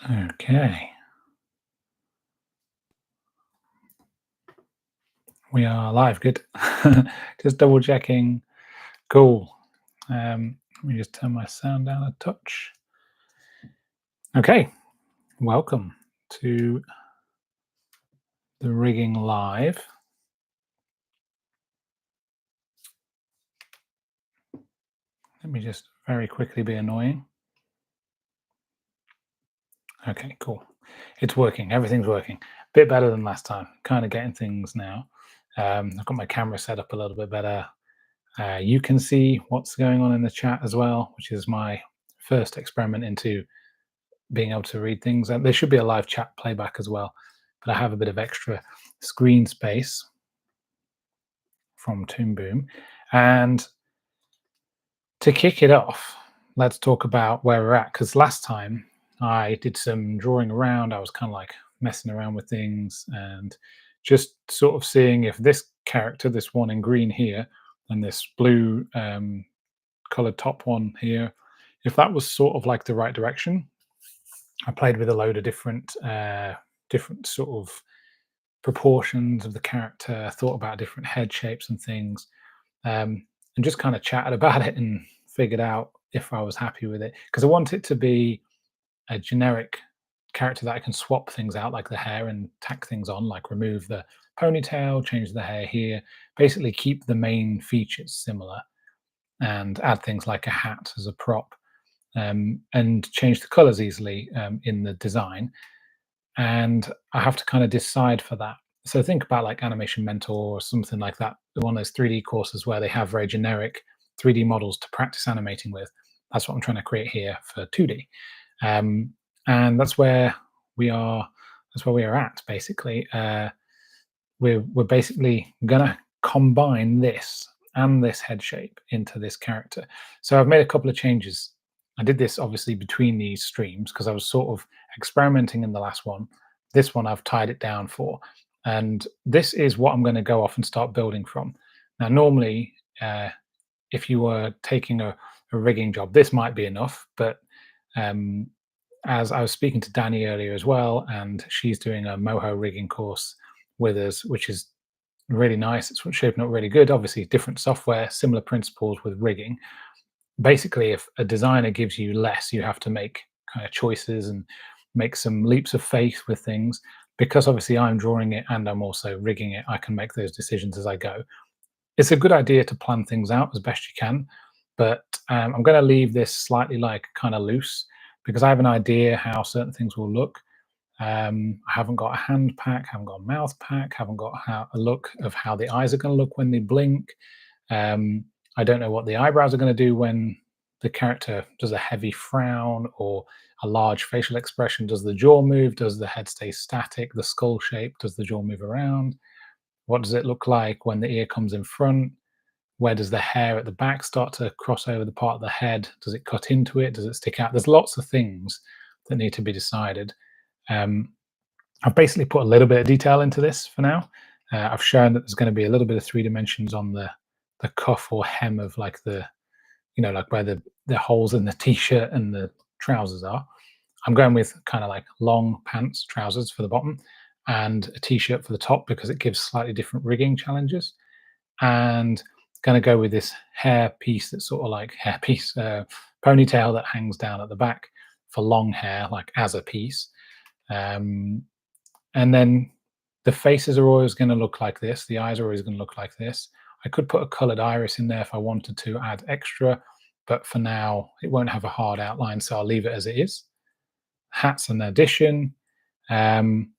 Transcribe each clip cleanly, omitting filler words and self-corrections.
Okay, we are live. Good. Just double checking. Cool. Let me just turn my sound down a touch. Okay, welcome to the rigging live. Let me just very quickly be annoying. Okay, cool. It's working. Everything's working. Bit better than last time. Kind of getting things now. I've got my camera set up a little bit better. You can see what's going on in the chat as well, which is my first experiment into being able to read things. And there should be a live chat playback as well, but I have a bit of extra screen space from Toon Boom. And to kick it off, let's talk about where we're at. Because last time I did some drawing around, I was kind of like messing around with things and just sort of seeing if this character, this one in green here, and this blue colored top one here, if that was sort of like the right direction. I played with a load of different sort of proportions of the character, thought about different head shapes and things, and just kind of chatted about it and figured out if I was happy with it. Because I want it to be a generic character that I can swap things out, like the hair, and tack things on, like remove the ponytail, change the hair here, basically keep the main features similar and add things like a hat as a prop, and change the colors easily in the design. And I have to kind of decide for that. So think about like Animation Mentor or something like that, one of those 3D courses where they have very generic 3D models to practice animating with. That's what I'm trying to create here for 2D, and that's where we are. That's where we are at basically. We're basically gonna combine this and this head shape into this character. So I've made a couple of changes. I did this obviously between these streams because I was sort of experimenting in the last one. This one I've tied it down for, and this is what I'm going to go off and start building from. Now, normally, if you were taking a rigging job, this might be enough, but um, as I was speaking to Danny earlier as well, and she's doing a moho rigging course with us, which is really nice. It's shaping up really good. Obviously, different software, similar principles with rigging. Basically, if a designer gives you less, you have to make kind of choices and make some leaps of faith with things. Because obviously I'm drawing it and I'm also rigging it, I can make those decisions as I go. It's a good idea to plan things out as best you can, but I'm going to leave this slightly like kind of loose because I have an idea how certain things will look. I haven't got a hand pack, haven't got a mouth pack, haven't got a look of how the eyes are going to look when they blink. I don't know what the eyebrows are going to do when the character does a heavy frown or a large facial expression. Does the jaw move? Does the head stay static? The skull shape? Does the jaw move around? What does it look like when the ear comes in front? Where does the hair at the back start to cross over the part of the head? Does it cut into it? Does it stick out? There's lots of things that need to be decided. Um, I've basically put a little bit of detail into this for now. I've shown that there's going to be a little bit of 3 dimensions on the cuff or hem of like the, like where the holes in the t-shirt and the trousers are. I'm going with kind of like long pants, trousers for the bottom, and a t-shirt for the top because it gives slightly different rigging challenges. And going to go with this hair piece that's sort of like hair piece ponytail that hangs down at the back for long hair, like as a piece. Um, and then the faces are always going to look like this. The eyes are always going to look like this. I could put a colored iris in there if I wanted to add extra, but for now it won't have a hard outline, so I'll leave it as it is. Hats an addition. Um,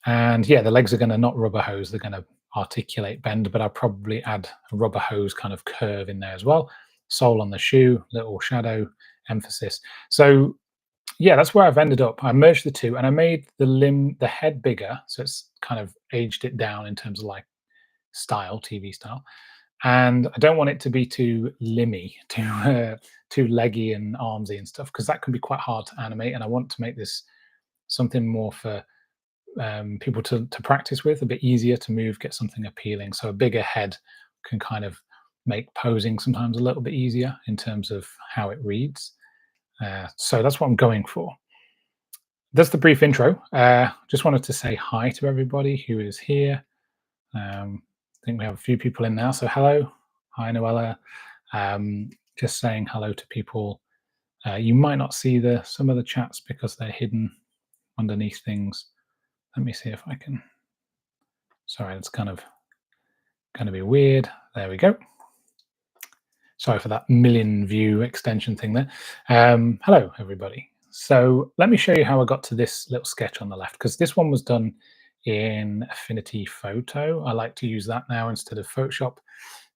and yeah, the legs are going to not rubber hose. They're going to articulate bend, but I'll probably add a rubber hose kind of curve in there as well. Sole on the shoe, little shadow emphasis. So yeah, that's where I've ended up. I merged the two and I made the head bigger. So it's kind of aged it down in terms of like style, TV style. And I don't want it to be too limmy, too leggy and armsy and stuff, because that can be quite hard to animate. And I want to make this something more for people to practice with, a bit easier to move, get something appealing. So a bigger head can kind of make posing sometimes a little bit easier in terms of how it reads. So that's what I'm going for. That's the brief intro. Just wanted to say hi to everybody who is here. I think we have a few people in now, so hello. Hi, Noella. Just saying hello to people. You might not see some of the chats because they're hidden underneath things. Let me see if I can. Sorry, it's kind of going to be weird. There we go. Sorry for that million view extension thing there. Hello, everybody. So let me show you how I got to this little sketch on the left, because this one was done in Affinity Photo. I like to use that now instead of Photoshop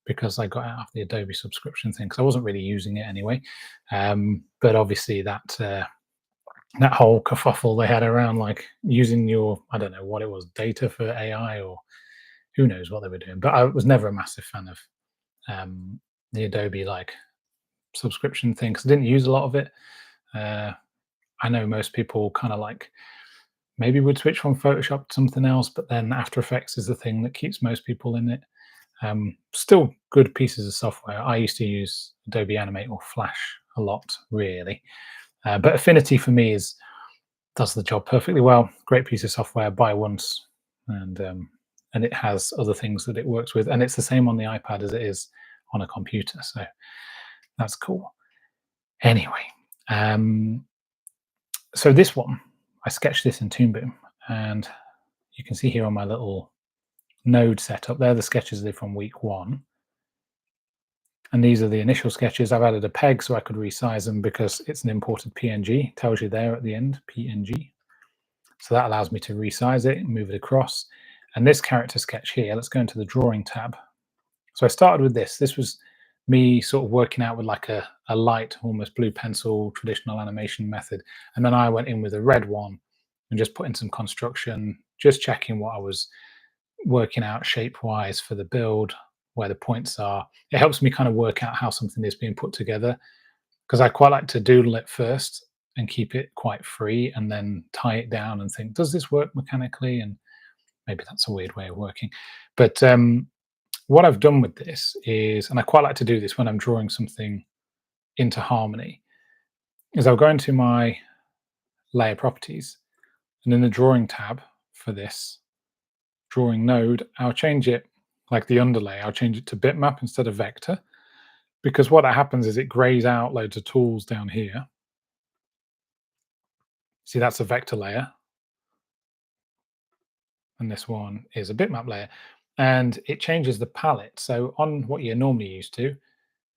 because I got out of the Adobe subscription thing because I wasn't really using it anyway. But obviously that whole kerfuffle they had around like using your, I don't know what it was, data for AI or who knows what they were doing. But I was never a massive fan of the Adobe like subscription thing because I didn't use a lot of it. I know most people kind of like maybe would switch from Photoshop to something else, but then After Effects is the thing that keeps most people in it. Still good pieces of software. I used to use Adobe Animate or Flash a lot, really. But Affinity for me does the job perfectly well. Great piece of software, buy once, and it has other things that it works with, and it's the same on the iPad as it is on a computer. So that's cool. Anyway, so this one, I sketched this in Toon Boom, and you can see here on my little node setup, they're the sketches they from week 1. And these are the initial sketches. I've added a peg so I could resize them because it's an imported PNG. It tells you there at the end, PNG. So that allows me to resize it and move it across. And this character sketch here, let's go into the drawing tab. So I started with this. This was me sort of working out with like a light, almost blue pencil, traditional animation method. And then I went in with a red one and just put in some construction, just checking what I was working out shape-wise for the build, where the points are. It helps me kind of work out how something is being put together because I quite like to doodle it first and keep it quite free and then tie it down and think, does this work mechanically? And maybe that's a weird way of working. But what I've done with this is, and I quite like to do this when I'm drawing something into Harmony, is I'll go into my layer properties and in the drawing tab for this drawing node, I'll change it like the underlay. I'll change it to bitmap instead of vector, because what that happens is it grays out loads of tools down here. See, that's a vector layer. And this one is a bitmap layer. And it changes the palette. So on what you're normally used to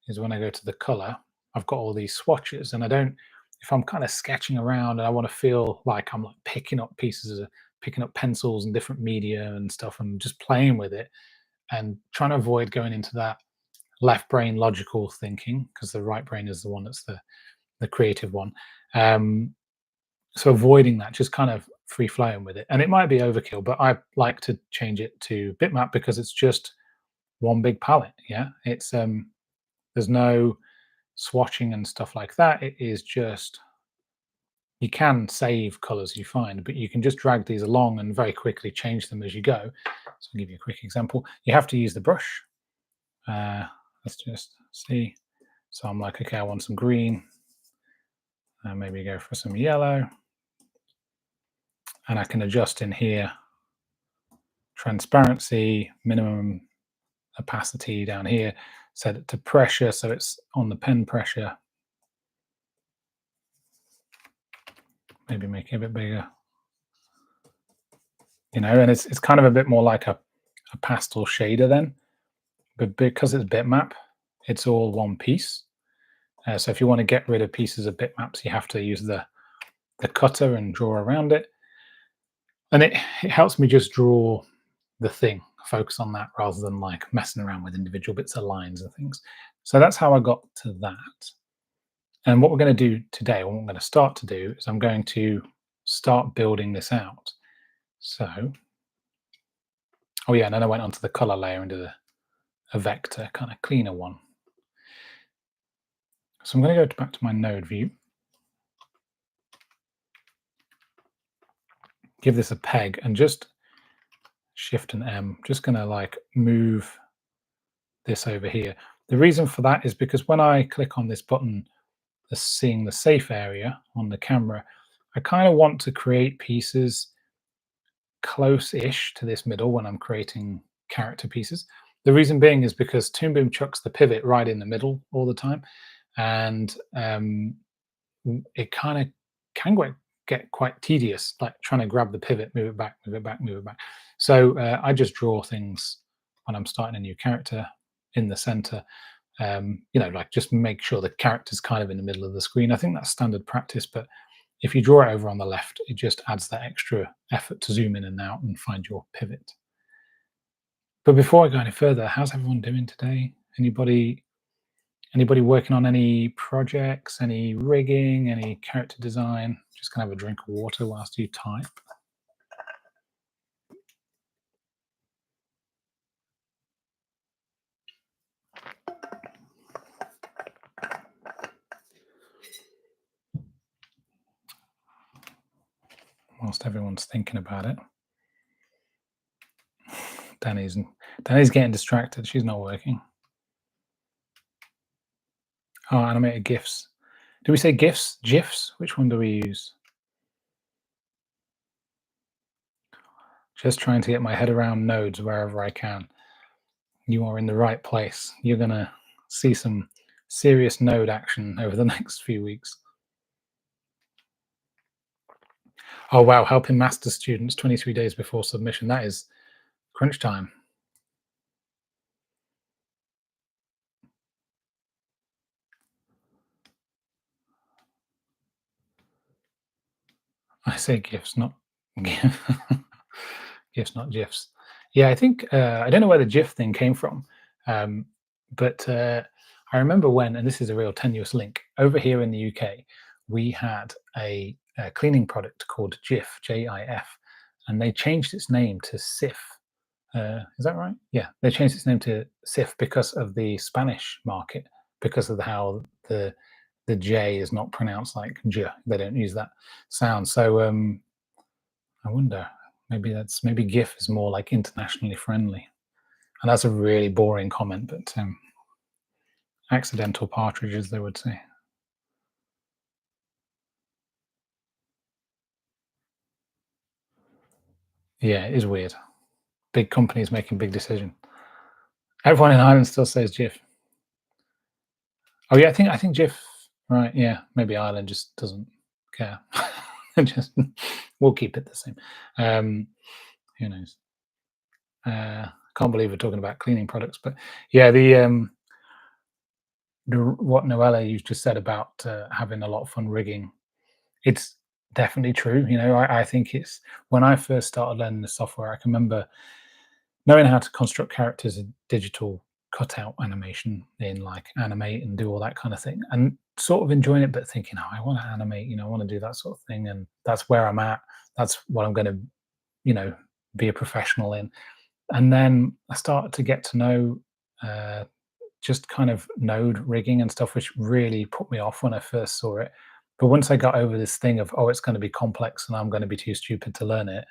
is when I go to the color, I've got all these swatches and I don't, if I'm kind of sketching around and I want to feel like I'm like picking up picking up pencils and different media and stuff and just playing with it and trying to avoid going into that left brain logical thinking because the right brain is the one that's the creative one. So avoiding that, just kind of free flowing with it. And it might be overkill, but I like to change it to bitmap because it's just one big palette. Yeah, it's there's no swatching and stuff like that. It is just, you can save colors you find, but you can just drag these along and very quickly change them as you go. So I'll give you a quick example. You have to use the brush. Let's just see. So I'm like, okay, I want some green. Maybe go for some yellow. And I can adjust in here transparency, minimum opacity down here, set it to pressure so it's on the pen pressure. Maybe make it a bit bigger. You know, and it's kind of a bit more like a pastel shader then. But because it's bitmap, it's all one piece. So if you want to get rid of pieces of bitmaps, you have to use the cutter and draw around it. And it helps me just draw the thing, focus on that rather than like messing around with individual bits of lines and things. So that's how I got to that. And what we're going to do today, or what I'm going to start to do, is I'm going to start building this out. So, oh yeah, and then I went onto the color layer and did a vector, kind of cleaner one. So I'm going to go back to my node view. Give this a peg and just Shift and M, just going to like move this over here. The reason for that is because when I click on this button, seeing the safe area on the camera, I kind of want to create pieces close-ish to this middle when I'm creating character pieces. The reason being is because Toon Boom chucks the pivot right in the middle all the time, and it kind of can get quite tedious, like trying to grab the pivot, move it back, move it back, move it back. So I just draw things when I'm starting a new character in the center. Like just make sure the character's kind of in the middle of the screen. I think that's standard practice, but if you draw it over on the left, it just adds that extra effort to zoom in and out and find your pivot. But before I go any further, how's everyone doing today? Anybody working on any projects, any rigging, any character design? Just gonna have a drink of water whilst you type. Whilst everyone's thinking about it. Danny's getting distracted. She's not working. Oh, animated GIFs. Do we say GIFs? GIFs? Which one do we use? Just trying to get my head around nodes wherever I can. You are in the right place. You're going to see some serious node action over the next few weeks. Oh, wow. Helping master students 23 days before submission. That is crunch time. I say GIFs, not GIFs, not GIFs. Yeah, I think I don't know where the GIF thing came from, but I remember when, and this is a real tenuous link. Over here in the UK, we had a cleaning product called GIF, JIF, and they changed its name to SIF. Is that right? Yeah, they changed its name to SIF because of the Spanish market, because of how the J is not pronounced like J. They don't use that sound. So I wonder, maybe GIF is more like internationally friendly. And that's a really boring comment, but accidental partridges, they would say. Yeah, it is weird. Big companies making big decisions. Everyone in Ireland still says GIF. Oh yeah, I think GIF. Right? Yeah, maybe Ireland just doesn't care. Just we'll keep it the same. Who knows? Can't believe we're talking about cleaning products, but yeah, what Noella you just said about having a lot of fun rigging, it's definitely true. I think it's when I first started learning the software, I can remember knowing how to construct characters in digital cutout animation in like animate and do all that kind of thing, and sort of enjoying it, but thinking, oh, I want to animate, I want to do that sort of thing, and that's where I'm at. That's what I'm going to, you know, be a professional in. And then I started to get to know uh, just kind of node rigging and stuff, which really put me off when I first saw it. But once I got over this thing of, oh, it's going to be complex and I'm going to be too stupid to learn it,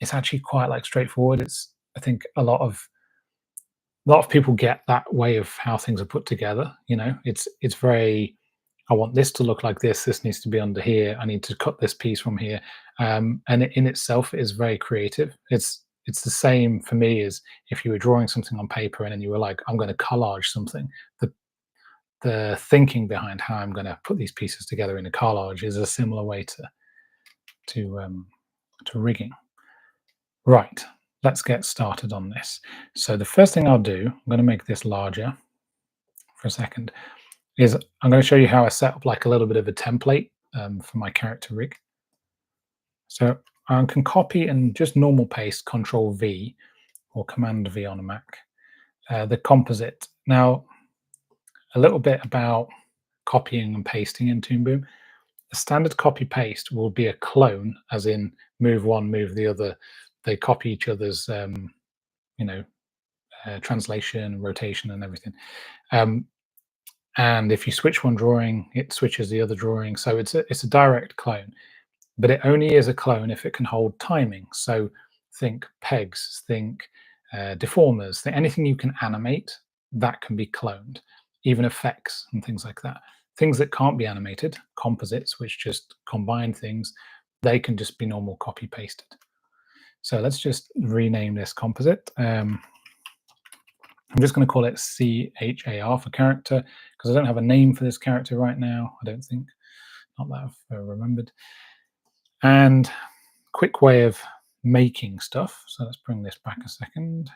it's actually quite like straightforward. I think a lot of people get that way of how things are put together. It's very, I want this to look like this. This needs to be under here. I need to cut this piece from here. And in itself, it is very creative. It's the same for me as if you were drawing something on paper and then you were like, I'm going to collage something. The thinking behind how I'm going to put these pieces together in a collage is a similar way to rigging. Right, let's get started on this. So the first thing I'll do, I'm going to make this larger for a second, is I'm going to show you how I set up like a little bit of a template for my character rig. So I can copy and just normal paste Control V or Command V on a Mac, the composite. Now, a little bit about copying and pasting in Toon Boom. A standard copy paste will be a clone, as in move one, move the other. They copy each other's, you know, translation, rotation, and everything. Um, and if you switch one drawing, it switches the other drawing. So it's a direct clone, but it only is a clone if it can hold timing. So think pegs, think deformers, think anything you can animate that can be cloned, even effects and things like that. Things that can't be animated, composites, which just combine things, they can just be normal copy pasted. So let's just rename this composite. I'm just going to call it CHAR for character because I don't have a name for this character right now. I don't think, not that I've remembered. And quick way of making stuff. So let's bring this back a second.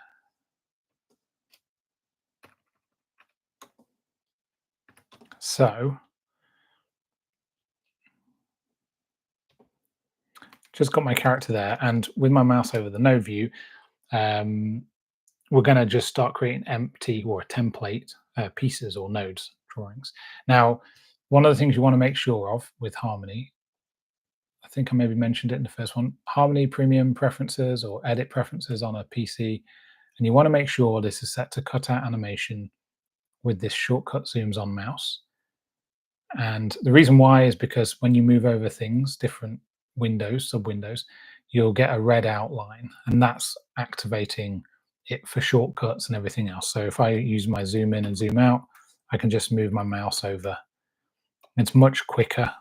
So just got my character there, and with my mouse over the node view, we're going to just start creating empty or template pieces or nodes drawings. Now, one of the things you want to make sure of with Harmony, I think I maybe mentioned it in the first one, Harmony Premium preferences or edit preferences on a PC, and you want to make sure this is set to cutout animation with this shortcut zooms on mouse. And the reason why is because when you move over things, different windows, sub windows, you'll get a red outline, and that's activating it for shortcuts and everything else. So if I use my zoom in and zoom out, I can just move my mouse over. It's much quicker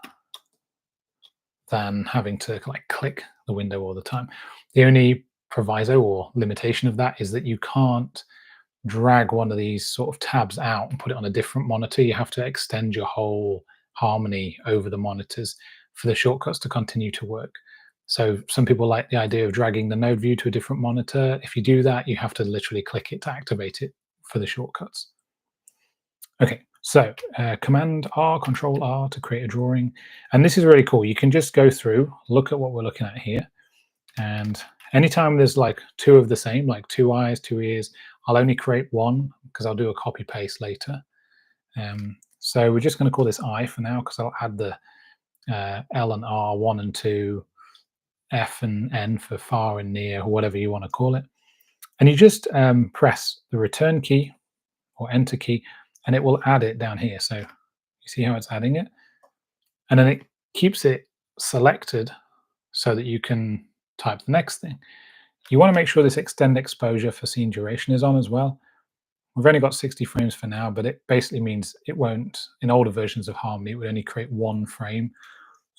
than having to like click the window all the time. The only proviso or limitation of that is that you can't drag one of these sort of tabs out and put it on a different monitor. You have to extend your whole Harmony over the monitors for the shortcuts to continue to work. So some people like the idea of dragging the node view to a different monitor. If you do that, you have to literally click it to activate it for the shortcuts. Okay, so Command R, Control R to create a drawing. And this is really cool. You can just go through, look at what we're looking at here. And anytime there's like two of the same, like two eyes, two ears, I'll only create one because I'll do a copy paste later. So we're just going to call this I for now because I'll add the L and R, 1 and 2, F and N for far and near, or whatever you want to call it. And you just press the return key or enter key, and it will add it down here. So you see how it's adding it? And then it keeps it selected so that you can type the next thing. You want to make sure this extend exposure for scene duration is on as well. We've only got 60 frames for now, but it basically means it won't, in older versions of Harmony, it would only create one frame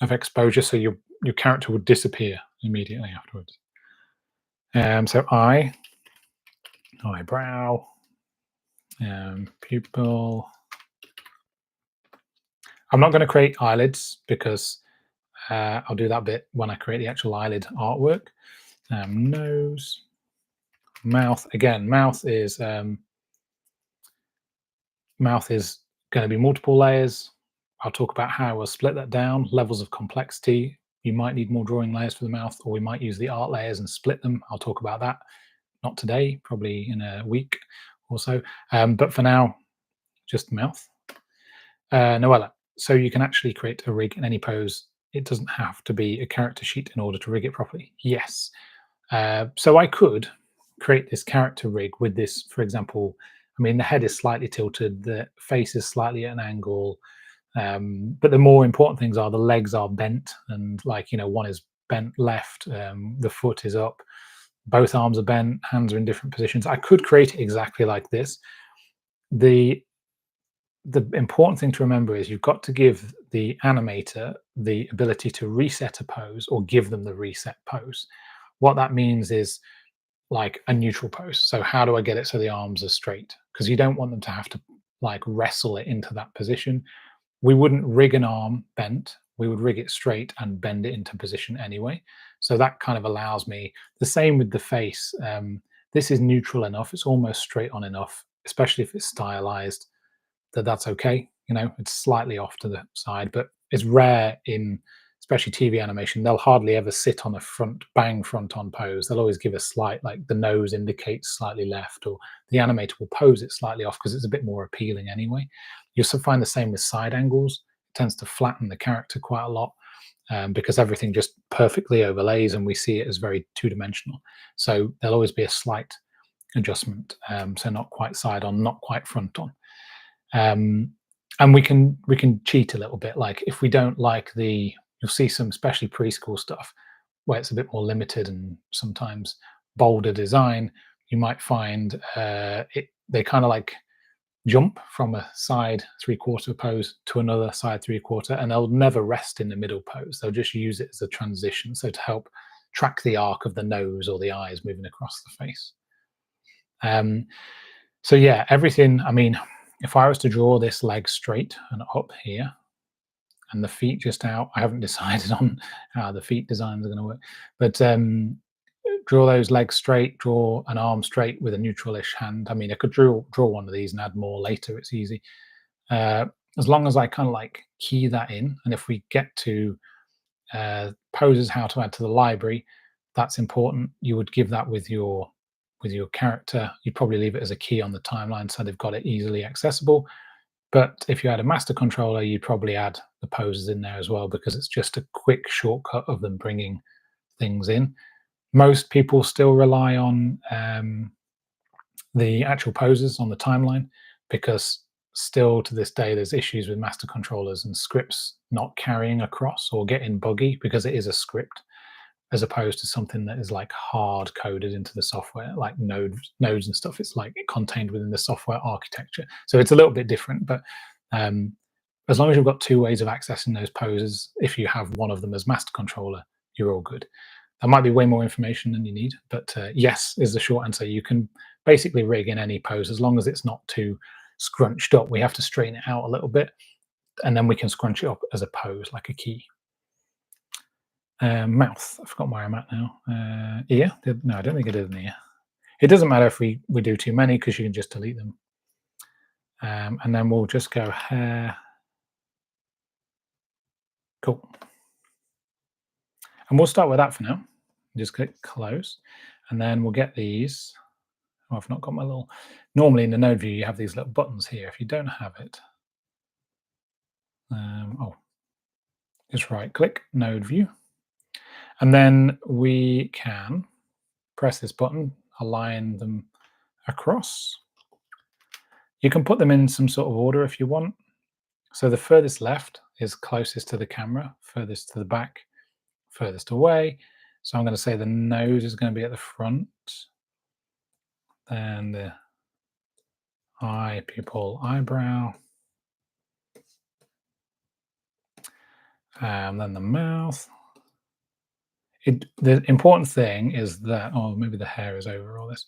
of exposure, so your character would disappear immediately afterwards. So eyebrow, pupil. I'm not going to create eyelids because I'll do that bit when I create the actual eyelid artwork. Nose, mouth. Again, mouth is going to be multiple layers. I'll talk about how we'll split that down, levels of complexity. You might need more drawing layers for the mouth, or we might use the art layers and split them. I'll talk about that. Not today, probably in a week or so. But for now, just mouth. Noella. So you can actually create a rig in any pose. It doesn't have to be a character sheet in order to rig it properly. Yes. So I could create this character rig with this, for example, I mean, the head is slightly tilted, the face is slightly at an angle, but the more important things are the legs are bent, and like, you know, one is bent left, the foot is up, both arms are bent, hands are in different positions. I could create it exactly like this. The important thing to remember is you've got to give the animator the ability to reset a pose or give them the reset pose. What that means is like a neutral pose. So how do I get it so the arms are straight? Because you don't want them to have to like wrestle it into that position. We wouldn't rig an arm bent. We would rig it straight and bend it into position anyway. So that kind of allows me, the same with the face. This is neutral enough. It's almost straight on enough, especially if it's stylized, that's okay. You know, it's slightly off to the side, but it's rare in especially TV animation. They'll hardly ever sit on a bang front on pose. They'll always give a slight, like the nose indicates slightly left, or the animator will pose it slightly off because it's a bit more appealing anyway. You'll find the same with side angles. It tends to flatten the character quite a lot because everything just perfectly overlays and we see it as very two-dimensional. So there'll always be a slight adjustment. So not quite side on, not quite front on. And we can cheat a little bit. Like if we don't like you'll see some especially preschool stuff where it's a bit more limited and sometimes bolder design. You might find they kind of like jump from a side three-quarter pose to another side three-quarter, and they'll never rest in the middle pose. They'll just use it as a transition, so to help track the arc of the nose or the eyes moving across the face. Um, so yeah, everything. I mean, if I was to draw this leg straight and up here, and the feet just out, I haven't decided on how the feet designs are going to work, but draw those legs straight, draw an arm straight with a neutral-ish hand. I mean, I could draw one of these and add more later. It's easy. Uh, as long as I kind of like key that in, and if we get to poses how to add to the library, that's important. You would give that with your character. You'd probably leave it as a key on the timeline so they've got it easily accessible. But if you had a master controller, you'd probably add the poses in there as well, because it's just a quick shortcut of them bringing things in. Most people still rely on the actual poses on the timeline, because still to this day there's issues with master controllers and scripts not carrying across or getting buggy because it is a script, as opposed to something that is like hard coded into the software, like nodes and stuff. It's like contained within the software architecture, so it's a little bit different. But as long as you've got two ways of accessing those poses, if you have one of them as master controller, you're all good. That might be way more information than you need, but yes is the short answer. You can basically rig in any pose as long as it's not too scrunched up. We have to straighten it out a little bit, and then we can scrunch it up as a pose, like a key. Mouth. I forgot where I'm at now. Ear. No, I don't think it is an ear. It doesn't matter if we do too many, because you can just delete them. And then we'll just go hair. Cool. And we'll start with that for now. Just click close, and then we'll get these. Oh, I've not got my little. Normally in the node view, you have these little buttons here. If you don't have it, just right click node view, and then we can press this button, align them across. You can put them in some sort of order if you want. So the furthest left is closest to the camera, furthest to the back, furthest away. So I'm going to say the nose is going to be at the front, then the eye, pupil, eyebrow, and then the mouth. The important thing is that, oh, maybe the hair is over all this.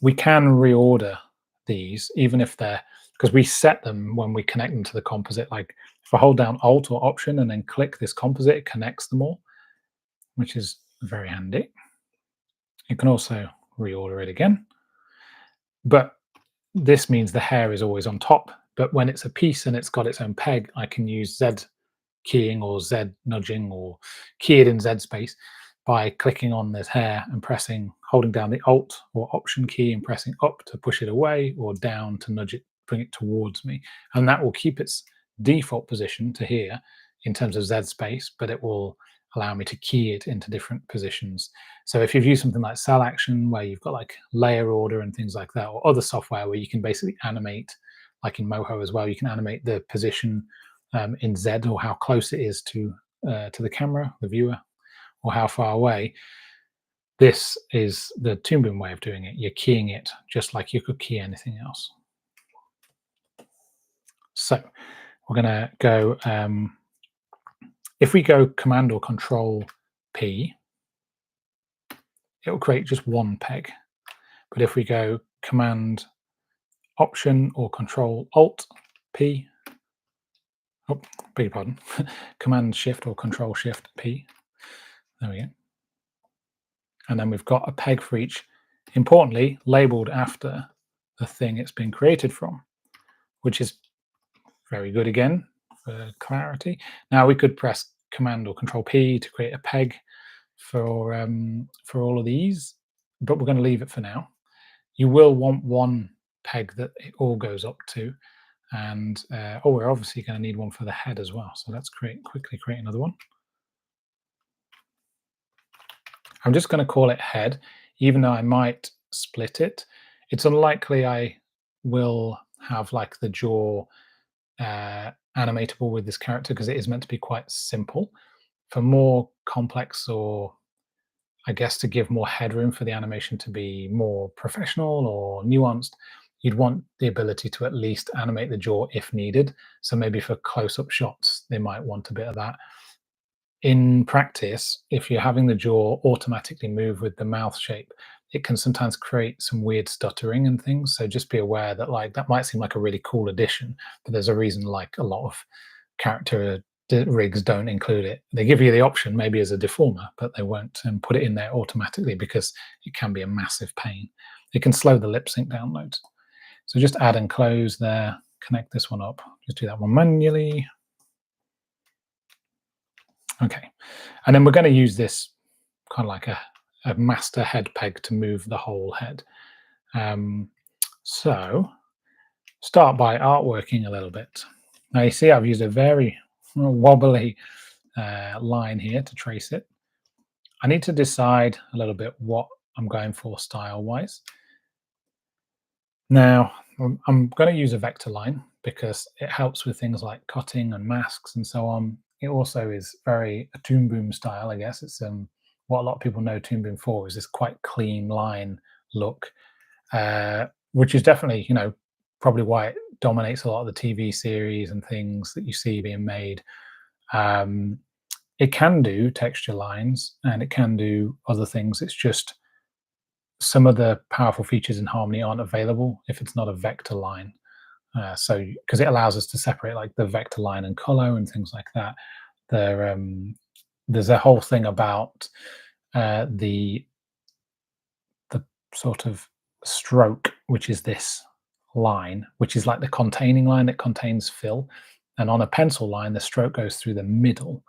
We can reorder these, even if they're, because we set them when we connect them to the composite. Like if I hold down Alt or Option and then click this composite, it connects them all, which is very handy. You can also reorder it again, but this means the hair is always on top. But when it's a piece and it's got its own peg, I can use Z keying or Z nudging or key it in Z space by clicking on this hair and holding down the Alt or Option key and pressing up to push it away, or down to nudge it, bring it towards me. And that will keep its default position to here in terms of Z space, but it will allow me to key it into different positions. So if you've used something like Cell Action, where you've got like layer order and things like that, or other software where you can basically animate, like in Moho as well, you can animate the position in Z, or how close it is to the camera, the viewer, or how far away. This is the Toon Boom way of doing it. You're keying it just like you could key anything else. So we're going to go, if we go Command or Control P, it will create just one peg. But if we go Command Option or Control Alt P, oh, beg your pardon, Command Shift or Control Shift P, there we go. And then we've got a peg for each, importantly, labeled after the thing it's been created from, which is very good again for clarity. Now we could press Command or Control P to create a peg for all of these, but we're going to leave it for now. You will want one peg that it all goes up to, and we're obviously going to need one for the head as well. So let's quickly create another one. I'm just going to call it head, even though I might split it. It's unlikely I will have like the jaw animatable with this character, because it is meant to be quite simple. For more complex, or I guess to give more headroom for the animation to be more professional or nuanced, you'd want the ability to at least animate the jaw if needed. So maybe for close-up shots, they might want a bit of that. In practice, if you're having the jaw automatically move with the mouth shape, it can sometimes create some weird stuttering and things. So just be aware that like that might seem like a really cool addition, but there's a reason like a lot of character rigs don't include it. They give you the option maybe as a deformer, but they won't put it in there automatically because it can be a massive pain. It can slow the lip sync down loads. So just add and close there, connect this one up. Just do that one manually. Okay, and then we're going to use this kind of like a master head peg to move the whole head. So start by artworking a little bit. Now you see I've used a very wobbly line here to trace it. I need to decide a little bit what I'm going for style-wise. Now, I'm going to use a vector line because it helps with things like cutting and masks and so on. It also is very a Toon Boom style, I guess. It's what a lot of people know Toon Boom for is this quite clean line look, which is definitely, probably why it dominates a lot of the TV series and things that you see being made. It can do texture lines and it can do other things. It's just some of the powerful features in Harmony aren't available if it's not a vector line. So because it allows us to separate like the vector line and color and things like that. There's a whole thing about the sort of stroke, which is this line, which is like the containing line that contains fill. And on a pencil line, the stroke goes through the middle.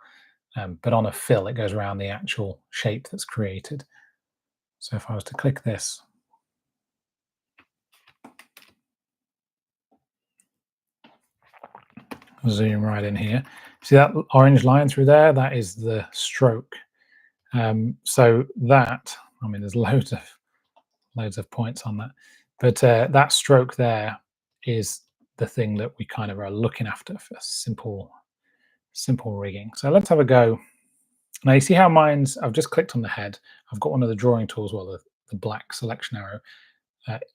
But on a fill, it goes around the actual shape that's created. So if I was to click this, zoom right in here, see that orange line through there? That is the stroke. So that, I mean, there's loads of points on that, but that stroke there is the thing that we kind of are looking after for simple rigging. So let's have a go. Now you see how I've just clicked on the head. I've got one of the drawing tools, well, the black selection arrow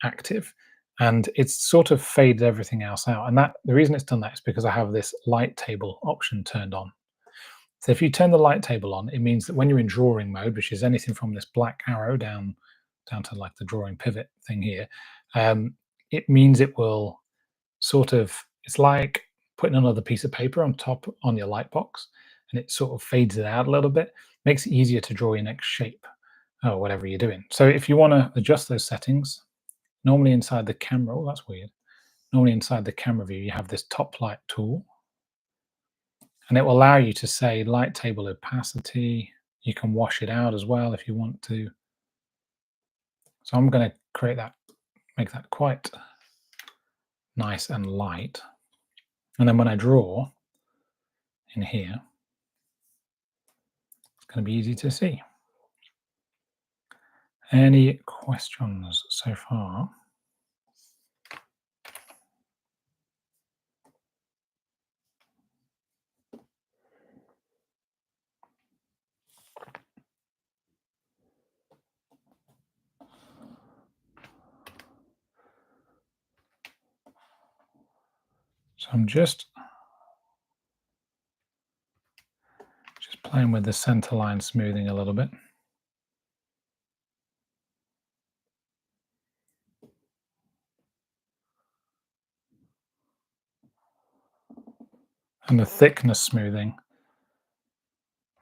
active, and it's sort of faded everything else out. And the reason it's done that is because I have this light table option turned on. So if you turn the light table on, it means that when you're in drawing mode, which is anything from this black arrow down to like the drawing pivot thing here, it means it will sort of, it's like putting another piece of paper on top on your light box, and it sort of fades it out a little bit, makes it easier to draw your next shape or whatever you're doing. So if you want to adjust those settings, normally inside the camera, oh, that's weird. Normally inside the camera view, you have this top light tool, and it will allow you to say light table opacity. You can wash it out as well if you want to. So I'm going to create that, make that quite nice and light. And then when I draw in here, it's going to be easy to see. Any questions so far? So I'm just playing with the center line smoothing a little bit. And the thickness smoothing.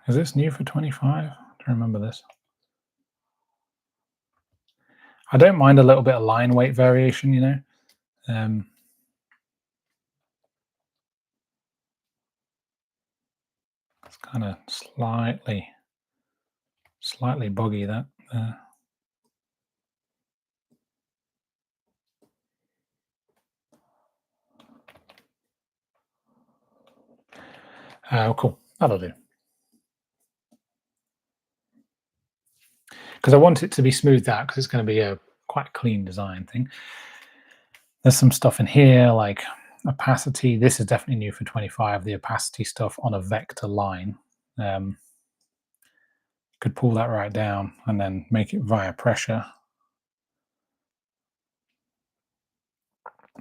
Is this new for 25? I don't remember this. I don't mind a little bit of line weight variation, it's kind of slightly boggy that. Oh, cool. That'll do. Because I want it to be smoothed out because it's going to be a quite clean design thing. There's some stuff in here like opacity. This is definitely new for 25, the opacity stuff on a vector line. Could pull that right down and then make it via pressure.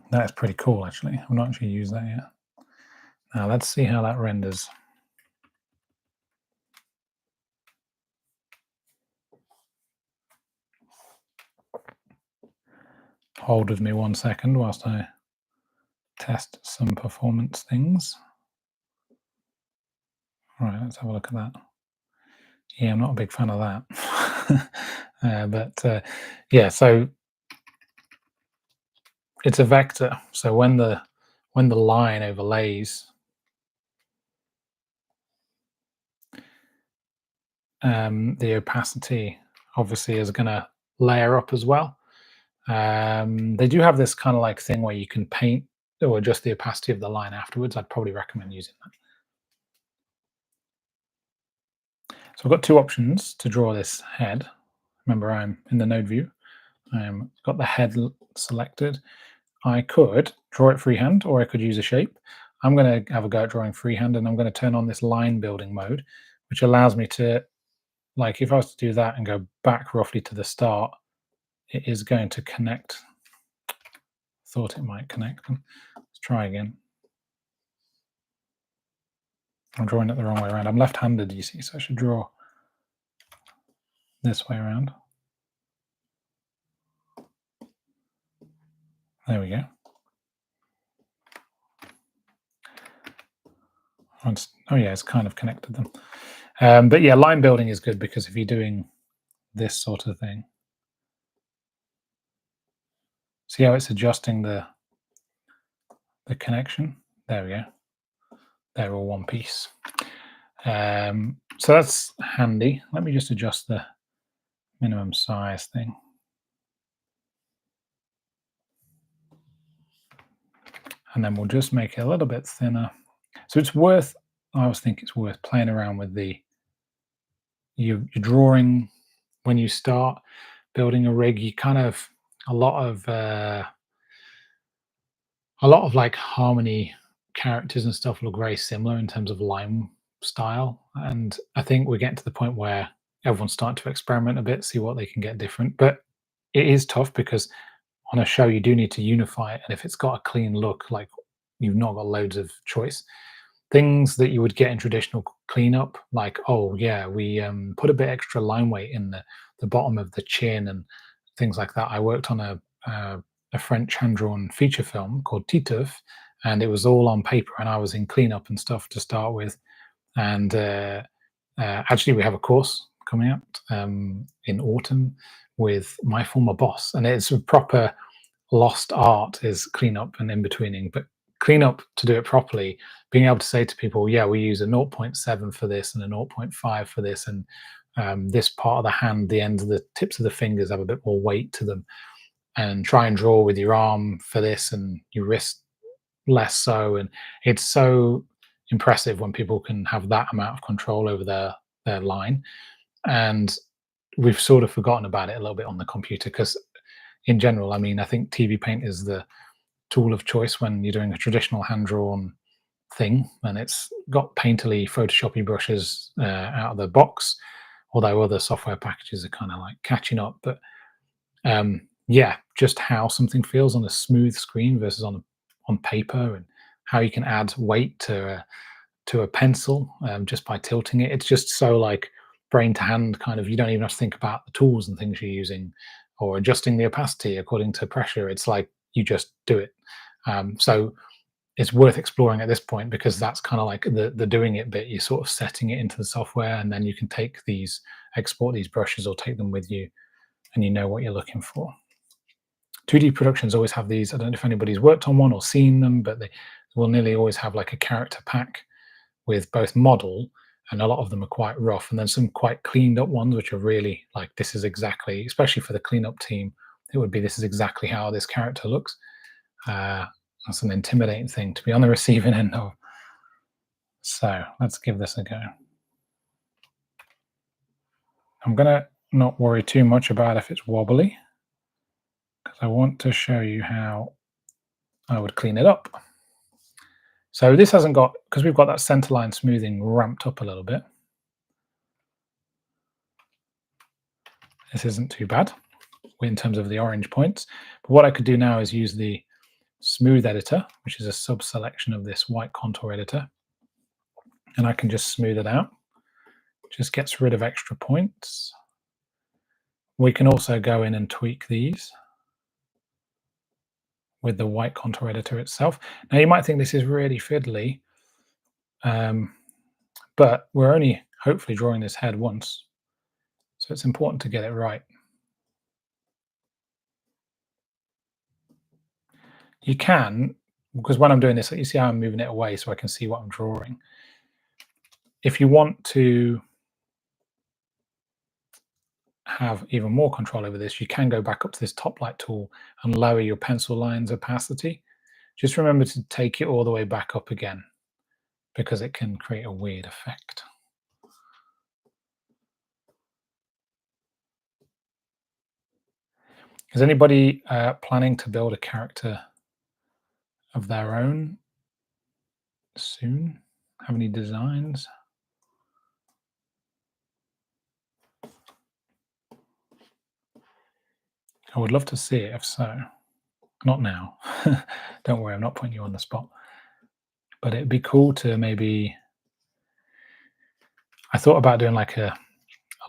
That's pretty cool, actually. I've not actually used that yet. Now let's see how that renders. Hold with me 1 second whilst I test some performance things. All right, let's have a look at that. Yeah, I'm not a big fan of that. But yeah, so it's a vector. So when the line overlays the opacity, obviously is going to layer up as well. They do have this kind of like thing where you can paint or adjust the opacity of the line afterwards. I'd probably recommend using that. So I've got two options to draw this head. Remember, I'm in the node view. I've got the head selected. I could draw it freehand, or I could use a shape. I'm going to have a go at drawing freehand, and I'm going to turn on this line building mode, which allows me to, like, if I was to do that and go back roughly to the start, it is going to connect. Thought it might connect them. Let's try again. I'm drawing it the wrong way around. I'm left-handed, you see, so I should draw this way around. There we go. Oh yeah, it's kind of connected them. But yeah, line building is good because if you're doing this sort of thing, see how it's adjusting the connection? There we go. They're all one piece. So that's handy. Let me just adjust the minimum size thing. And then we'll just make it a little bit thinner. So it's worth, I always think it's worth playing around with the, you're drawing, when you start building a rig, you kind of, a lot of like harmony characters and stuff look very similar in terms of line style. And I think we're getting to the point where everyone's starting to experiment a bit, see what they can get different. But it is tough because on a show you do need to unify it, and if it's got a clean look, like you've not got loads of choice. Things that you would get in traditional cleanup, like, oh yeah, we put a bit extra line weight in the bottom of the chin and things like that. I worked on a French hand-drawn feature film called Titeuf, and it was all on paper, and I was in cleanup and stuff to start with. And actually, we have a course coming up in autumn with my former boss, and it's a proper lost art is cleanup and in betweening. But cleanup, to do it properly, being able to say to people, yeah, we use a 0.7 for this and a 0.5 for this, and this part of the hand, the ends of the tips of the fingers have a bit more weight to them, and try and draw with your arm for this and your wrist less so. And it's so impressive when people can have that amount of control over their line. And we've sort of forgotten about it a little bit on the computer because in general, I mean, I think TV Paint is the tool of choice when you're doing a traditional hand-drawn thing, and it's got painterly Photoshoppy brushes out of the box, although other software packages are kind of like catching up. But yeah, just how something feels on a smooth screen versus on paper, and how you can add weight to a pencil just by tilting it. It's just so like brain to hand kind of. You don't even have to think about the tools and things you're using or adjusting the opacity according to pressure. It's like you just do it. So it's worth exploring at this point because that's kind of like the doing it bit. You're sort of setting it into the software, and then you can take these, export these brushes or take them with you, and you know what you're looking for. 2D productions always have these. I don't know if anybody's worked on one or seen them, but they will nearly always have like a character pack with both model, and a lot of them are quite rough, and then some quite cleaned up ones which are really like, this is exactly, especially for the cleanup team, it would be, this is exactly how this character looks. That's an intimidating thing to be on the receiving end of. So let's give this a go. I'm gonna not worry too much about if it's wobbly, because I want to show you how I would clean it up. So this hasn't got, because we've got that centerline smoothing ramped up a little bit, this isn't too bad in terms of the orange points. But what I could do now is use the smooth editor, which is a sub-selection of this white contour editor, and I can just smooth it out. Just gets rid of extra points. We can also go in and tweak these with the white contour editor itself. Now you might think this is really fiddly, but we're only hopefully drawing this head once, so it's important to get it right. You can, because when I'm doing this, you see how I'm moving it away so I can see what I'm drawing. If you want to have even more control over this, you can go back up to this top light tool and lower your pencil line's opacity. Just remember to take it all the way back up again, because it can create a weird effect. Is anybody planning to build a character of their own soon? Have any designs? I would love to see it, if so. Not now. Don't worry, I'm not putting you on the spot. But it'd be cool to maybe... I thought about doing like a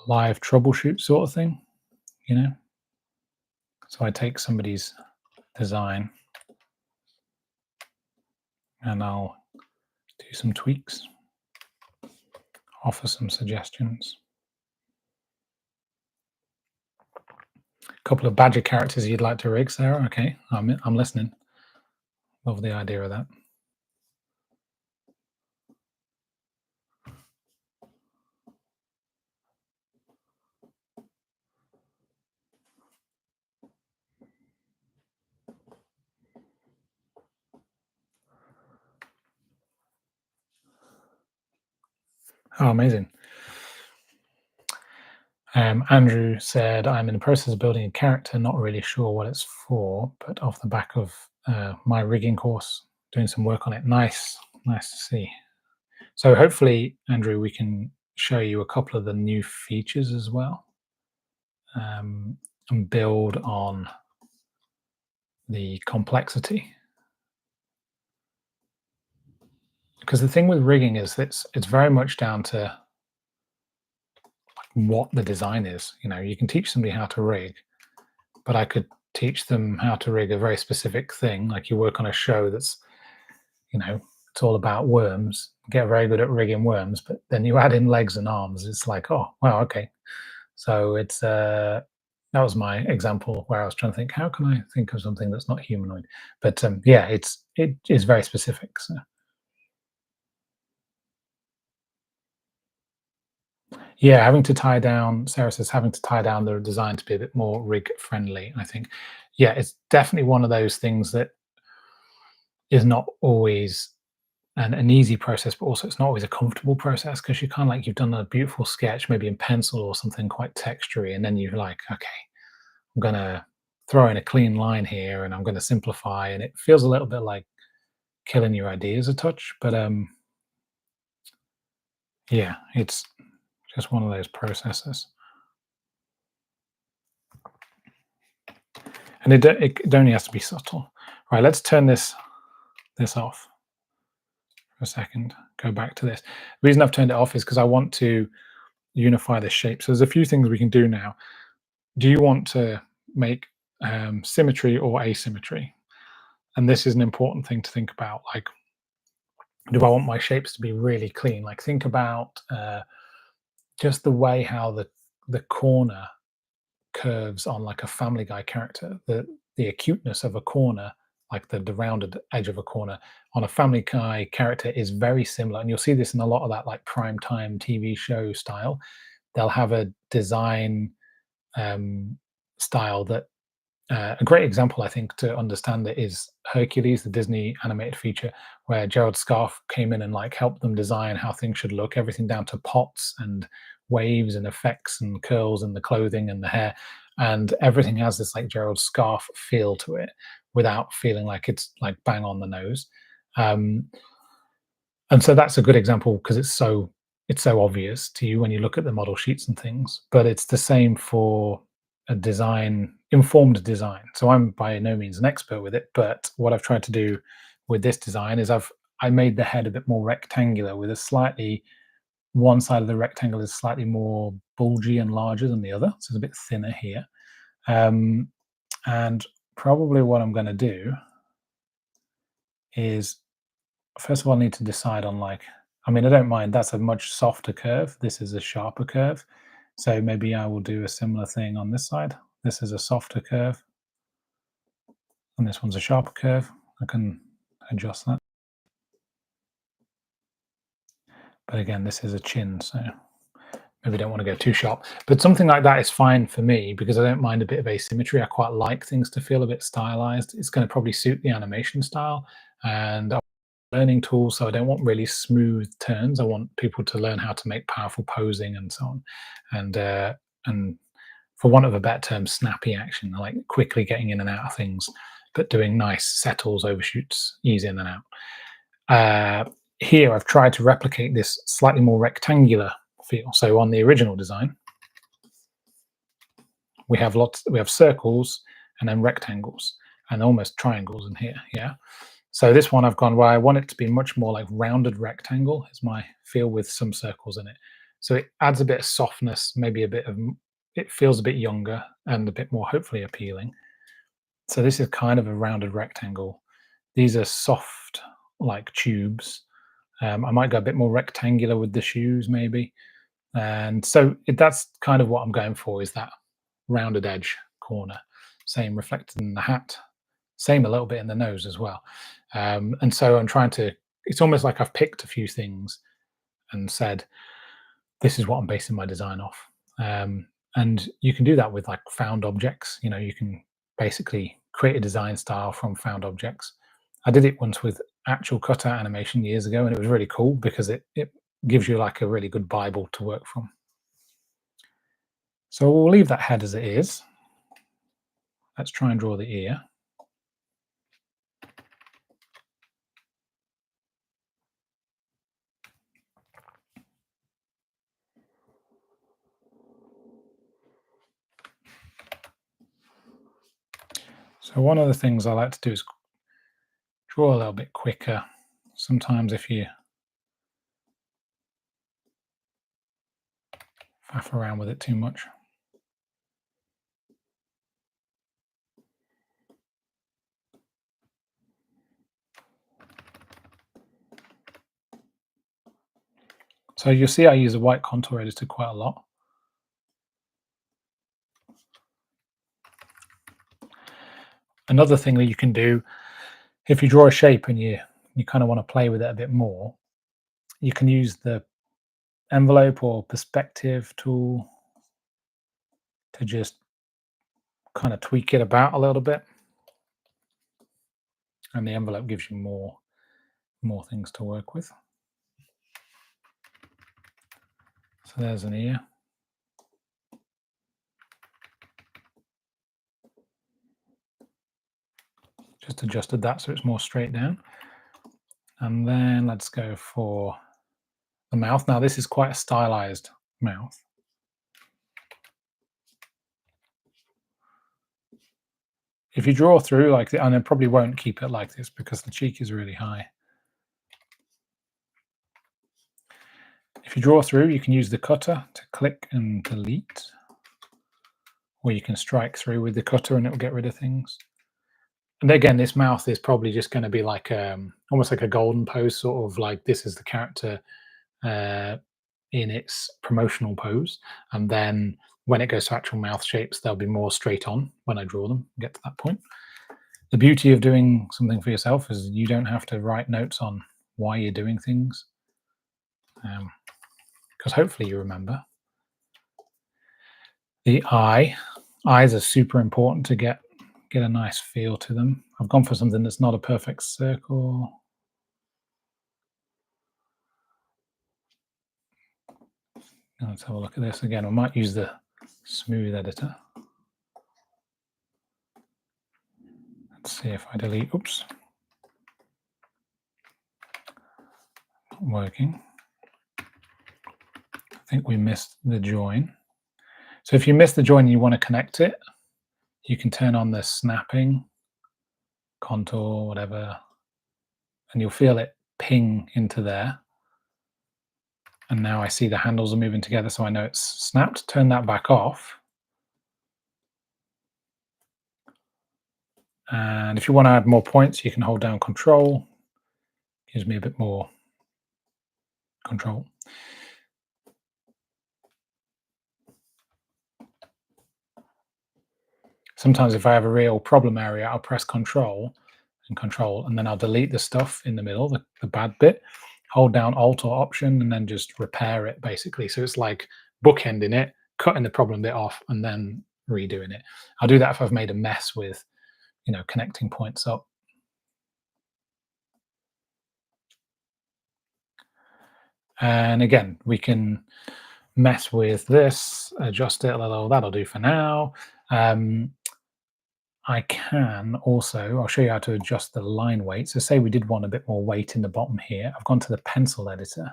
live troubleshoot sort of thing, you know? So I take somebody's design and I'll do some tweaks, offer some suggestions. A couple of badger characters you'd like to rig, Sarah? Okay, I'm listening. Love the idea of that. Oh, amazing. Andrew said, I'm in the process of building a character, not really sure what it's for, but off the back of my rigging course, doing some work on it. Nice, nice to see. So hopefully, Andrew, we can show you a couple of the new features as well, and build on the complexity. Because the thing with rigging is that it's very much down to what the design is. You know, you can teach somebody how to rig, but I could teach them how to rig a very specific thing. Like you work on a show that's, you know, it's all about worms, get very good at rigging worms, but then you add in legs and arms. It's like, oh, wow, okay. So it's that was my example where I was trying to think, how can I think of something that's not humanoid? But yeah, it is very specific. So. Yeah, having to tie down, Sarah says, having to tie down the design to be a bit more rig friendly, I think. Yeah, it's definitely one of those things that is not always an easy process, but also it's not always a comfortable process, because you kind of like, you've done a beautiful sketch, maybe in pencil or something quite textury, and then you're like, okay, I'm going to throw in a clean line here and I'm going to simplify. And it feels a little bit like killing your ideas a touch. But yeah, it's just one of those processes. And it only has to be subtle. Right, let's turn this off for a second. Go back to this. The reason I've turned it off is because I want to unify the shape. So there's a few things we can do now. Do you want to make symmetry or asymmetry? And this is an important thing to think about. Like, do I want my shapes to be really clean? Like, think about just the way how the corner curves on like a Family Guy character, the acuteness of a corner, like the rounded edge of a corner on a Family Guy character is very similar. And you'll see this in a lot of that like prime time TV show style. They'll have a design style that a great example, I think, to understand it is Hercules, the Disney animated feature, where Gerald Scarfe came in and like helped them design how things should look, everything down to pots and waves and effects and curls and the clothing and the hair, and everything has this like Gerald Scarfe feel to it without feeling like it's like bang on the nose. And so that's a good example because it's so obvious to you when you look at the model sheets and things. But it's the same for a design, informed design. So I'm by no means an expert with it, but what I've tried to do with this design is I made the head a bit more rectangular with a slightly one side of the rectangle is slightly more bulgy and larger than the other, so it's a bit thinner here. Um, and probably what I'm going to do is, first of all, I need to decide on like, I mean, I don't mind. That's a much softer curve. This is a sharper curve. So maybe I will do a similar thing on this side. This is a softer curve, and this one's a sharper curve. I can adjust that. But again, this is a chin, so maybe don't want to go too sharp. But something like that is fine for me because I don't mind a bit of asymmetry. I quite like things to feel a bit stylized. It's going to probably suit the animation style. And I'm a learning tool, so I don't want really smooth turns. I want people to learn how to make powerful posing and so on. And for want of a better term, snappy action. I like quickly getting in and out of things, but doing nice settles, overshoots, ease in and out. Here, I've tried to replicate this slightly more rectangular feel. So on the original design, we have circles and then rectangles and almost triangles in here. Yeah. So this one I've gone where I want it to be much more like rounded rectangle is my feel with some circles in it. So it adds a bit of softness, maybe a bit of, it feels a bit younger and a bit more hopefully appealing. So this is kind of a rounded rectangle. These are soft like tubes. I might go a bit more rectangular with the shoes maybe. And so that's kind of what I'm going for, is that rounded edge corner. Same reflected in the hat, same a little bit in the nose as well. And so I'm trying to, it's almost like I've picked a few things and said, this is what I'm basing my design off. And you can do that with like found objects. You know, you can basically create a design style from found objects. I did it once with actual cutout animation years ago, and it was really cool because it gives you like a really good Bible to work from. So we'll leave that head as it is. Let's try and draw the ear. So one of the things I like to do is draw a little bit quicker. Sometimes if you faff around with it too much. So you'll see I use a white contour editor quite a lot. Another thing that you can do, if you draw a shape and you kind of want to play with it a bit more, you can use the envelope or perspective tool to just kind of tweak it about a little bit. And the envelope gives you more things to work with. So there's an ear. Just adjusted that so it's more straight down. And then let's go for the mouth. Now this is quite a stylized mouth. If you draw through like and I probably won't keep it like this because the cheek is really high. If you draw through, you can use the cutter to click and delete, or you can strike through with the cutter and it will get rid of things. And again, this mouth is probably just going to be like almost like a golden pose, sort of like this is the character in its promotional pose. And then when it goes to actual mouth shapes, they'll be more straight on when I draw them, get to that point. The beauty of doing something for yourself is you don't have to write notes on why you're doing things. Because hopefully you remember. The eyes are super important to get a nice feel to them. I've gone for something that's not a perfect circle. Let's have a look at this again. I might use the smooth editor. Let's see if I delete, oops, not working. I think we missed the join. So if you miss the join and you want to connect it, you can turn on the snapping, contour, whatever, and you'll feel it ping into there. And now I see the handles are moving together, so I know it's snapped. Turn that back off. And if you want to add more points, you can hold down Control. Gives me a bit more control. Sometimes if I have a real problem area, I'll press Control, and then I'll delete the stuff in the middle, the bad bit, hold down Alt or Option, and then just repair it, basically. So it's like bookending it, cutting the problem bit off, and then redoing it. I'll do that if I've made a mess with, connecting points up. And again, we can mess with this, adjust it a little. That'll do for now. I can also, I'll show you how to adjust the line weight. So say we did want a bit more weight in the bottom here. I've gone to the pencil editor.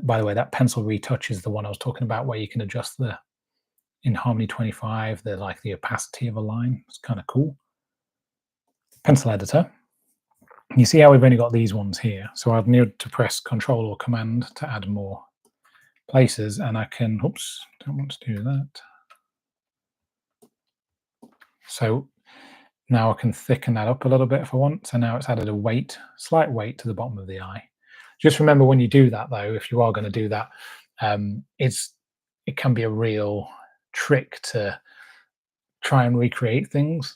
By the way, that pencil retouch is the one I was talking about, where you can adjust in Harmony 25, the opacity of a line. It's kind of cool. Pencil editor. You see how we've only got these ones here. So I'd need to press Control or Command to add more places, and I can, oops, don't want to do that. So now I can thicken that up a little bit if I want. So now it's added a weight, slight weight to the bottom of the eye. Just remember when you do that, though, if you are going to do that, it can be a real trick to try and recreate things.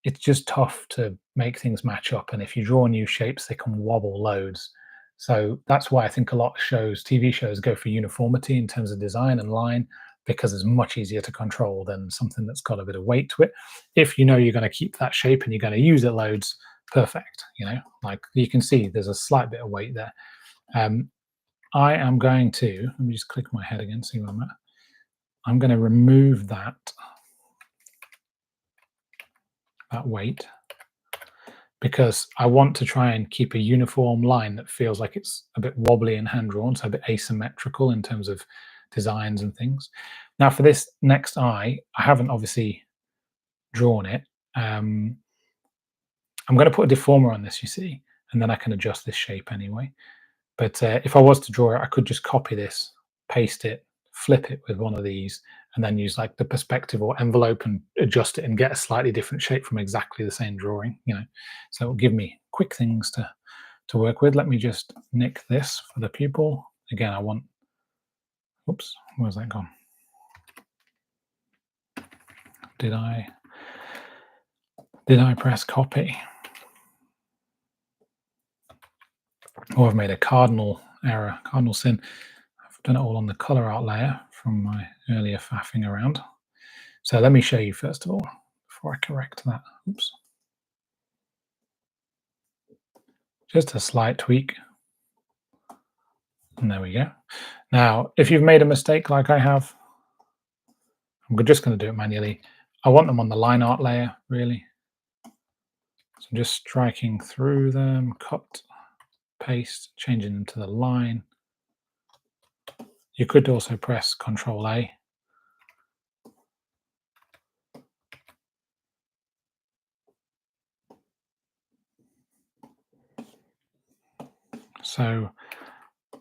It's just tough to make things match up. And if you draw new shapes, they can wobble loads. So that's why I think a lot of shows, TV shows, go for uniformity in terms of design and line, because it's much easier to control than something that's got a bit of weight to it. If you know you're going to keep that shape and you're going to use it loads, perfect. Like you can see there's a slight bit of weight there. I am going to, let me just click my head again, see where I'm at. I'm going to remove that weight, because I want to try and keep a uniform line that feels like it's a bit wobbly and hand-drawn, so a bit asymmetrical in terms of designs and things. Now for this next eye, I haven't obviously drawn it. I'm going to put a deformer on this, you see, and then I can adjust this shape anyway. But if I was to draw it, I could just copy this, paste it, flip it with one of these, and then use like the perspective or envelope and adjust it and get a slightly different shape from exactly the same drawing. So it'll give me quick things to work with. Let me just nick this for the pupil. Again, I want, oops, where's that gone? Did I press copy? Oh, I've made a cardinal error, cardinal sin. I've done it all on the color out layer from my earlier faffing around. So let me show you first of all, before I correct that. Oops. Just a slight tweak. And there we go. Now, if you've made a mistake like I have, I'm just going to do it manually. I want them on the line art layer, really. So I'm just striking through them, cut, paste, changing them to the line. You could also press Control A. So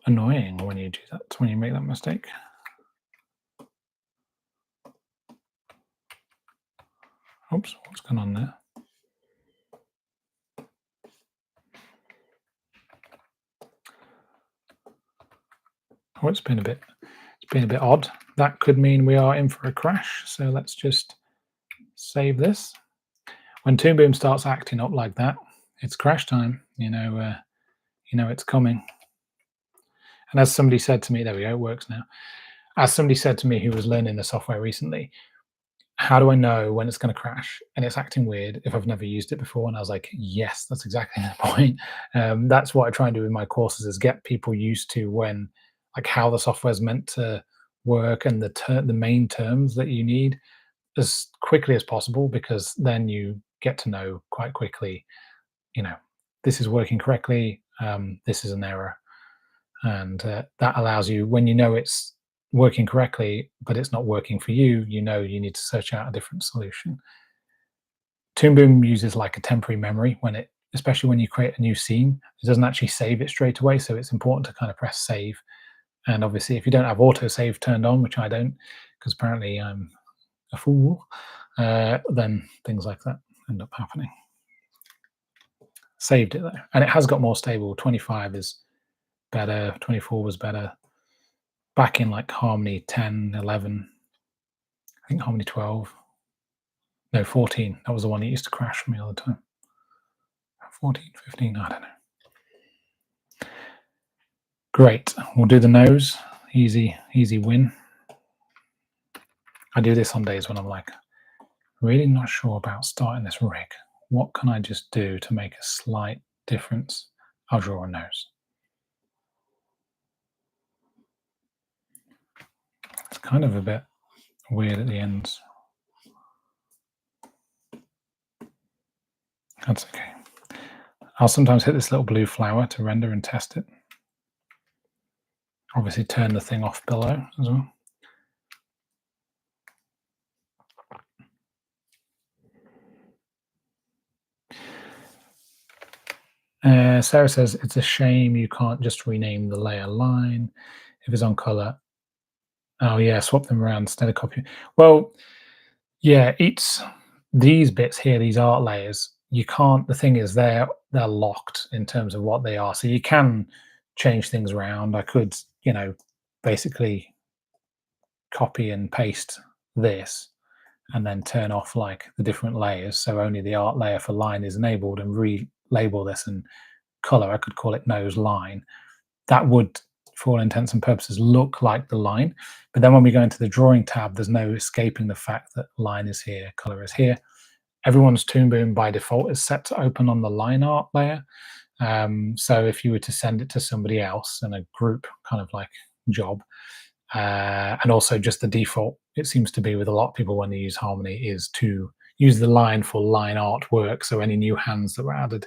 annoying when you do that, when you make that mistake. Oops, what's going on there? Oh, it's been a bit odd. That could mean we are in for a crash. So let's just save this. When Toon Boom starts acting up like that, it's crash time. It's coming. And as somebody said to me, there we go, it works now. As somebody said to me who was learning the software recently, how do I know when it's going to crash and it's acting weird if I've never used it before? And I was like, yes, that's exactly the point. That's what I try and do in my courses, is get people used to how the software is meant to work and the main terms that you need as quickly as possible, because then you get to know quite quickly, this is working correctly, this is an error. And that allows you, when you know it's working correctly, but it's not working for you, you know you need to search out a different solution. Toon Boom uses like a temporary memory when it, especially when you create a new scene, it doesn't actually save it straight away. So it's important to kind of press save. And obviously, if you don't have autosave turned on, which I don't, because apparently I'm a fool, then things like that end up happening. Saved it though, and it has got more stable. 25 is better, 24 was better. Back in like Harmony 10, 11, I think Harmony 12, no, 14. That was the one that used to crash for me all the time. 14, 15, I don't know. Great, we'll do the nose. Easy win. I do this on days when I'm like, really not sure about starting this rig. What can I just do to make a slight difference? I'll draw a nose. It's kind of a bit weird at the ends. That's okay. I'll sometimes hit this little blue flower to render and test it. Obviously turn the thing off below as well. Sarah says, it's a shame you can't just rename the layer line if it's on color. Oh yeah, swap them around instead of copy. Well, yeah, it's these bits here, these art layers, you can't, the thing is they're locked in terms of what they are. So you can change things around. I could, you know, basically copy and paste this and then turn off like the different layers. So only the art layer for line is enabled and relabel this and color. I could call it nose line. That would, for all intents and purposes, look like the line. But then when we go into the drawing tab, there's no escaping the fact that line is here, color is here. Everyone's Toon Boom by default is set to open on the line art layer. So if you were to send it to somebody else in a group kind of like job, and also just the default, it seems to be with a lot of people when they use Harmony, is to use the line for line artwork. So any new hands that were added.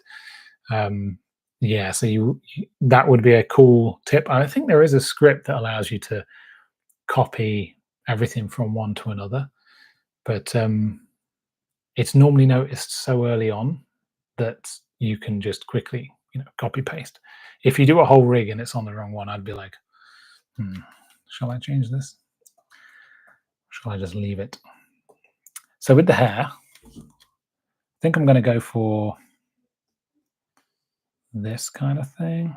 Yeah, so that would be a cool tip. I think there is a script that allows you to copy everything from one to another, but it's normally noticed so early on that you can just quickly, you know, copy paste. If you do a whole rig and it's on the wrong one, I'd be like, shall I change this? Shall I just leave it? So with the hair, I think I'm going to go for this kind of thing,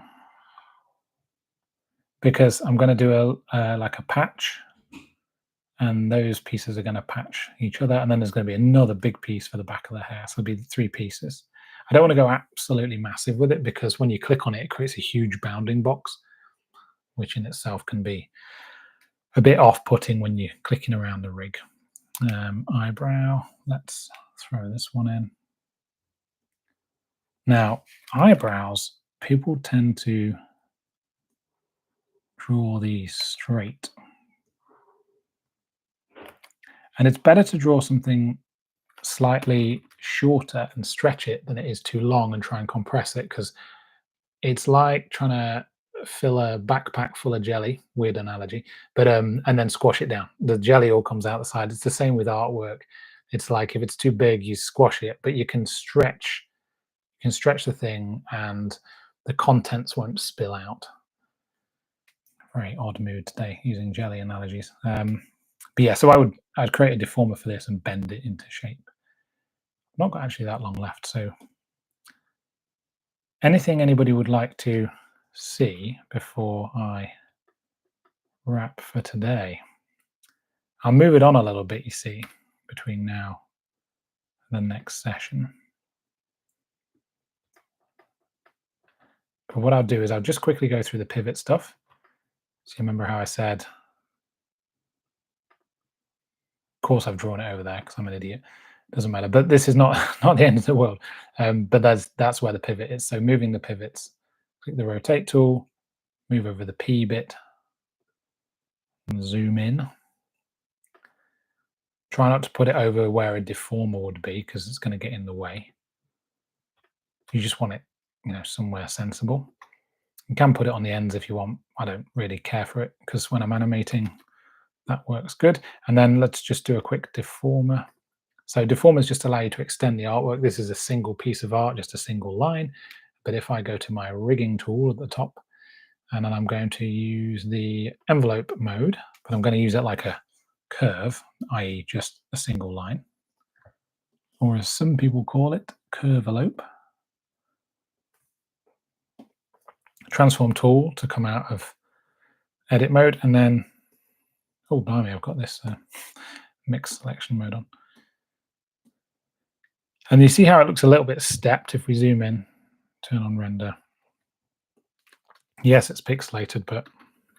because I'm going to do like a patch, and those pieces are going to patch each other, and then there's going to be another big piece for the back of the hair. So it'll be 3 pieces. I don't want to go absolutely massive with it, because when you click on it, it creates a huge bounding box, which in itself can be a bit off-putting when you're clicking around the rig. Eyebrow, let's throw this one in. Now, eyebrows, people tend to draw these straight. And it's better to draw something slightly shorter and stretch it than it is too long and try and compress it, because it's like trying to fill a backpack full of jelly, weird analogy, but and then squash it down. The jelly all comes out the side. It's the same with artwork. It's like if it's too big, you squash it, but you can stretch the thing and the contents won't spill out. Very odd mood today using jelly analogies. But yeah, so I'd create a deformer for this and bend it into shape. I've not got actually that long left, so anything anybody would like to see before I wrap for today? I'll move it on a little bit, you see, between now and the next session. But what I'll do is I'll just quickly go through the pivot stuff. So you remember how I said, of course I've drawn it over there because I'm an idiot. Doesn't matter, but this is not the end of the world. But that's where the pivot is. So moving the pivots, click the rotate tool, move over the P bit, and zoom in. Try not to put it over where a deformer would be, because it's going to get in the way. You just want it, you know, somewhere sensible. You can put it on the ends if you want. I don't really care for it, because when I'm animating, That works good. And then let's just do a quick deformer. So deformers just allow you to extend the artwork. This is a single piece of art, just a single line. But if I go to my rigging tool at the top, and then I'm going to use the envelope mode, but I'm going to use it like a curve, i.e. just a single line, or as some people call it, curvelope. Transform tool to come out of edit mode, and then, oh blimey, I've got this mix selection mode on. And you see how it looks a little bit stepped if we zoom in, turn on render. Yes, it's pixelated, but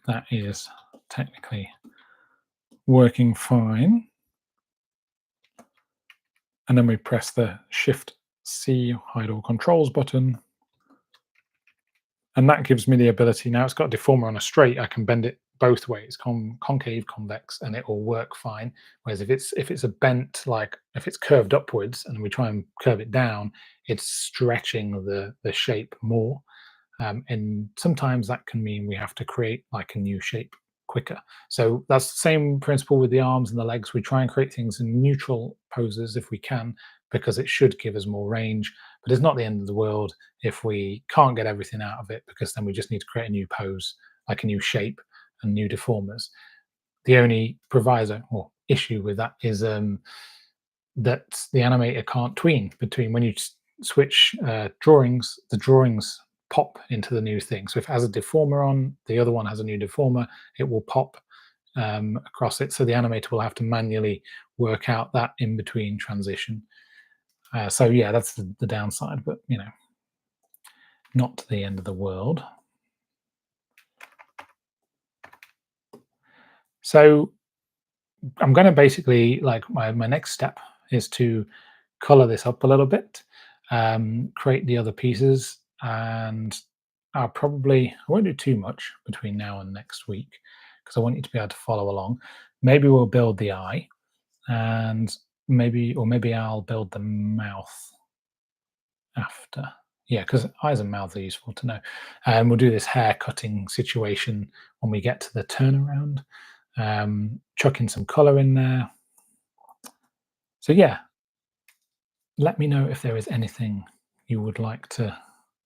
that is technically working fine. And then we press the Shift C hide all controls button. And that gives me the ability, now it's got a deformer on a straight, I can bend it both ways, concave, convex, and it will work fine. Whereas if it's a bent, like if it's curved upwards and we try and curve it down, it's stretching the shape more. And sometimes that can mean we have to create like a new shape quicker. So that's the same principle with the arms and the legs. We try and create things in neutral poses if we can, because it should give us more range. But it's not the end of the world if we can't get everything out of it, because then we just need to create a new pose, like a new shape and new deformers. The only proviso or issue with that is that the animator can't tween between when you switch drawings, the drawings pop into the new thing. So if it has a deformer on, the other one has a new deformer, it will pop across it. So the animator will have to manually work out that in between transition. So yeah, that's the downside, but you know, not the end of the world. So I'm going to basically, like my next step is to color this up a little bit, create the other pieces, and I won't do too much between now and next week because I want you to be able to follow along. Maybe we'll build the eye, and maybe I'll build the mouth after. Yeah, because eyes and mouth are useful to know. And we'll do this hair cutting situation when we get to the turnaround. Chuck in some color in there. So yeah, let me know if there is anything you would like to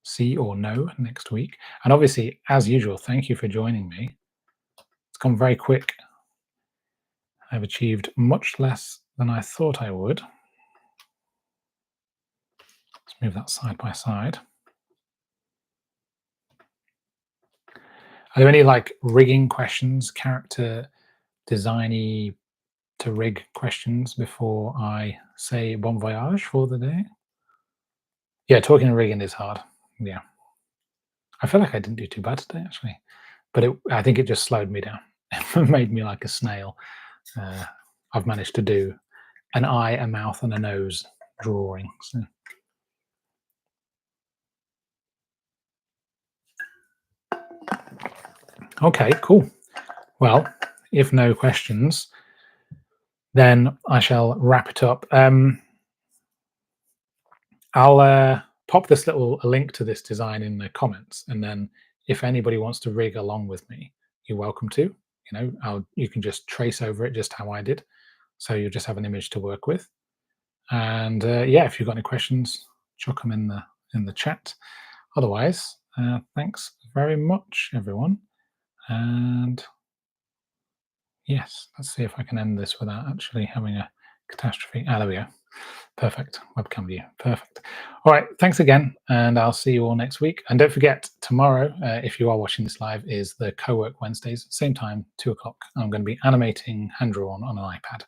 see or know next week. And obviously, as usual, thank you for joining me. It's gone very quick. I've achieved much less than I thought I would. Let's move that side by side. Are there any like rigging questions, character designy to rig questions before I say bon voyage for the day? Yeah, talking and rigging is hard. Yeah. I feel like I didn't do too bad today, actually. But I think it just slowed me down. It made me like a snail. I've managed to do an eye, a mouth, and a nose drawing. So. Okay, cool. Well, if no questions, then I shall wrap it up. I'll pop this little link to this design in the comments, and then if anybody wants to rig along with me, you're welcome to. You know, you can just trace over it just how I did, so you'll just have an image to work with. And yeah, if you've got any questions, chuck them in the chat. Otherwise, thanks very much, everyone. And yes, let's see if I can end this without actually having a catastrophe. Ah, there we go. Perfect. Webcam view. Perfect. All right. Thanks again. And I'll see you all next week. And don't forget, tomorrow, if you are watching this live, is the Co-work Wednesdays, same time, 2 o'clock. I'm going to be animating hand drawn on an iPad.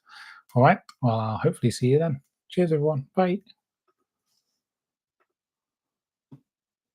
All right. Well, I'll hopefully see you then. Cheers, everyone. Bye.